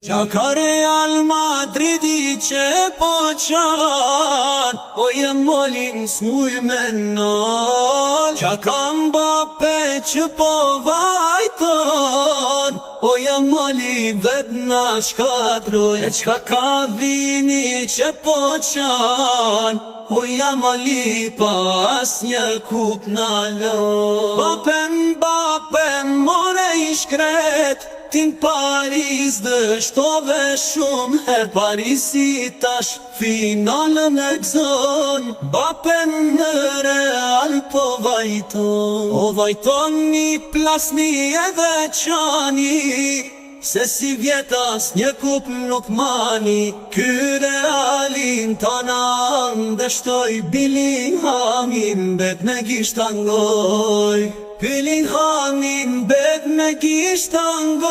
Qa ka Real Madridi që po qan, o jem molim s'muj me nal. Qa ka Mbappe që po vajton, o jem molim vet na shkatroj. E qka ka Vini që po qan, o jem molim pas një kup na lo. Mbappe more i shkret, tin Paris dështove shumë her. Parisi tash finalën e gëzon, Mbappe në Real po vajton. O vajton një plasni edhe qani, se si vjetas një kup nuk mani. Ky Realin tona ndështoj, Billinghamin bet me gisht angoj. Billinghamin bet me gisht angoj.